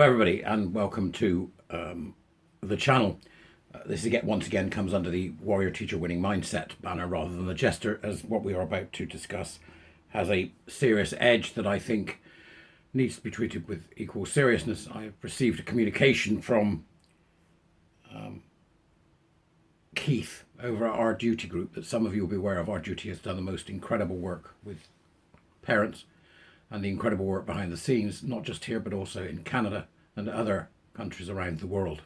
everybody, and welcome to the channel. This once again comes under the Warrior Teacher Winning Mindset banner rather than the Jester, as what we are about to discuss has a serious edge that I think needs to be treated with equal seriousness. I have received a communication from Keith over at Our Duty group that some of you will be aware of. Our Duty has done the most incredible work with parents and the incredible work behind the scenes, not just here but also in Canada and other countries around the world.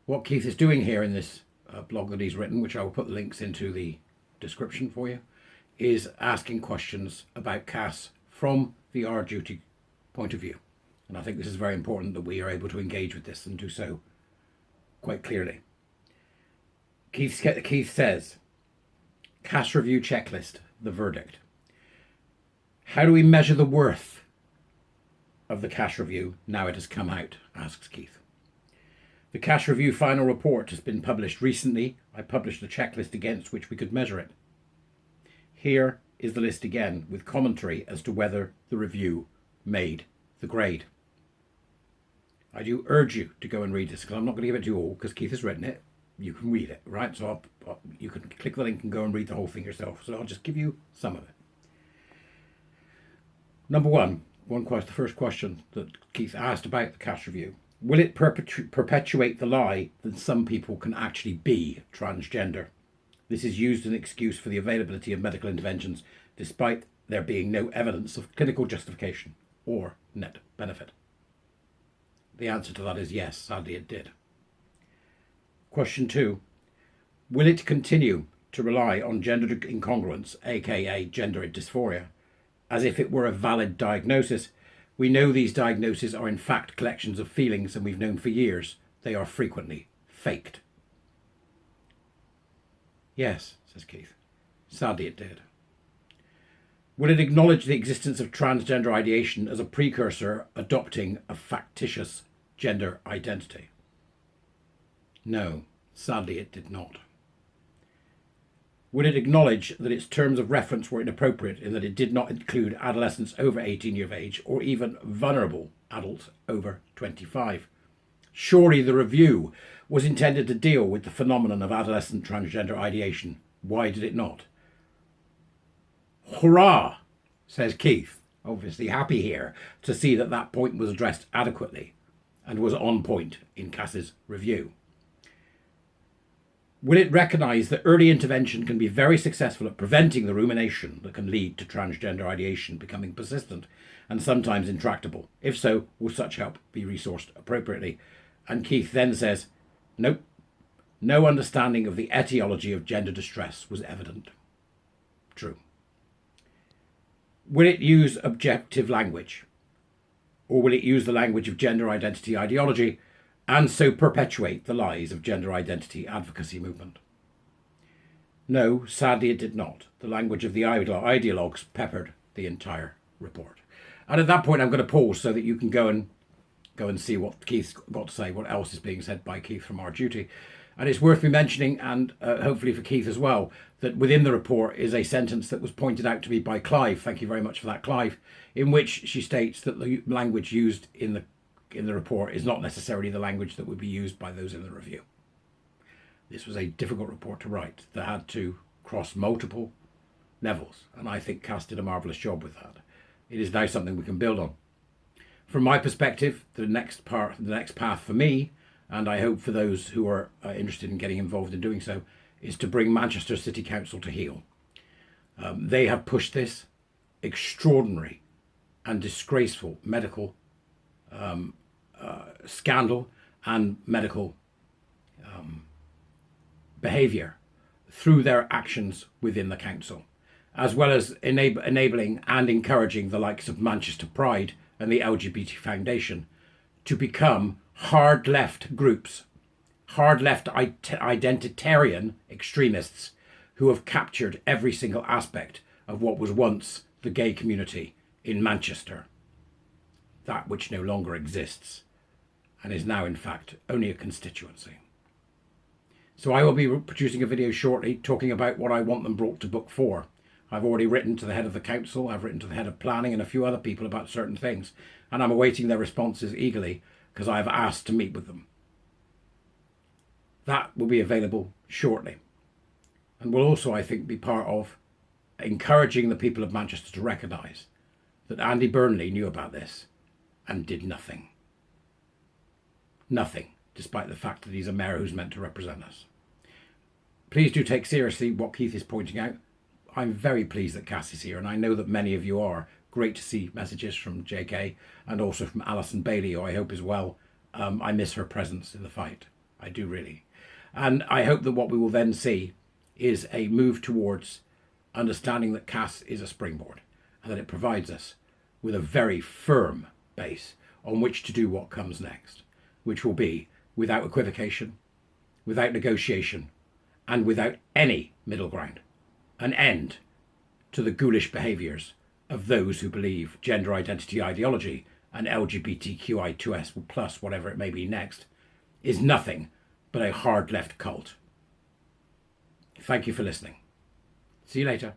What Keith is doing here in this blog that he's written, which I will put the links into the description for you, is asking questions about CAS from the Our Duty point of view. And I think this is very important that we are able to engage with this and do so quite clearly. Keith says, CAS review checklist, the verdict. How do we measure the worth of the CAS review now it has come out, asks Keith. The CAS review final report has been published recently. I published a checklist against which we could measure it. Here is the list again with commentary as to whether the review made the grade. I do urge you to go and read this because I'm not going to give it to you all because Keith has written it. You can read it, right? So you can click the link and go and read the whole thing yourself. So I'll just give you some of it. Number one, the first question that Keith asked about the CAS review. Will it perpetuate the lie that some people can actually be transgender? This is used as an excuse for the availability of medical interventions, despite there being no evidence of clinical justification or net benefit. The answer to that is yes, sadly it did. Question two, will it continue to rely on gender incongruence, aka gender dysphoria, as if it were a valid diagnosis? We know these diagnoses are in fact collections of feelings, and we've known for years they are frequently faked. Yes, says Keith. Sadly it did. Will it acknowledge the existence of transgender ideation as a precursor adopting a factitious gender identity? No, sadly it did not. Would it acknowledge that its terms of reference were inappropriate in that it did not include adolescents over 18 years of age or even vulnerable adults over 25? Surely the review was intended to deal with the phenomenon of adolescent transgender ideation. Why did it not? Hurrah, says Keith, obviously happy here to see that that point was addressed adequately and was on point in CAS's review. Will it recognise that early intervention can be very successful at preventing the rumination that can lead to transgender ideation becoming persistent and sometimes intractable? If so, will such help be resourced appropriately? And Keith then says, nope, no understanding of the etiology of gender distress was evident. True. Will it use objective language? Or will it use the language of gender identity ideology and so perpetuate the lies of gender identity advocacy movement? No, sadly it did not. The language of the ideologues peppered the entire report. And at that point I'm going to pause so that you can go and see what Keith's got to say, what else is being said by Keith from Our Duty. And it's worth me mentioning, and hopefully for Keith as well, that within the report is a sentence that was pointed out to me by Clive, thank you very much for that, Clive, in which she states that the language used in the report is not necessarily the language that would be used by those in the review. This was a difficult report to write that had to cross multiple levels, and I think CAS did a marvellous job with that. It is now something we can build on. From my perspective, the next path for me, and I hope for those who are interested in getting involved in doing so, is to bring Manchester City Council to heel. They have pushed this extraordinary and disgraceful medical scandal and medical behaviour through their actions within the council, as well as enabling and encouraging the likes of Manchester Pride and the LGBT Foundation to become hard left groups, hard left identitarian extremists who have captured every single aspect of what was once the gay community in Manchester, that which no longer exists and is now in fact only a constituency. So I will be producing a video shortly talking about what I want them brought to book for. I've already written to the head of the council, I've written to the head of planning and a few other people about certain things, and I'm awaiting their responses eagerly because I've asked to meet with them. That will be available shortly, and will also, I think, be part of encouraging the people of Manchester to recognise that Andy Burnley knew about this and did nothing. Nothing, despite the fact that he's a mayor who's meant to represent us. Please do take seriously what Keith is pointing out. I'm very pleased that Cass is here, and I know that many of you are. Great to see messages from JK and also from Alison Bailey, who I hope is well. I miss her presence in the fight. I do really. And I hope that what we will then see is a move towards understanding that Cass is a springboard and that it provides us with a very firm base on which to do what comes next, which will be without equivocation, without negotiation, and without any middle ground, an end to the ghoulish behaviours of those who believe gender identity ideology and LGBTQI2S plus whatever it may be next is nothing but a hard left cult. Thank you for listening. See you later.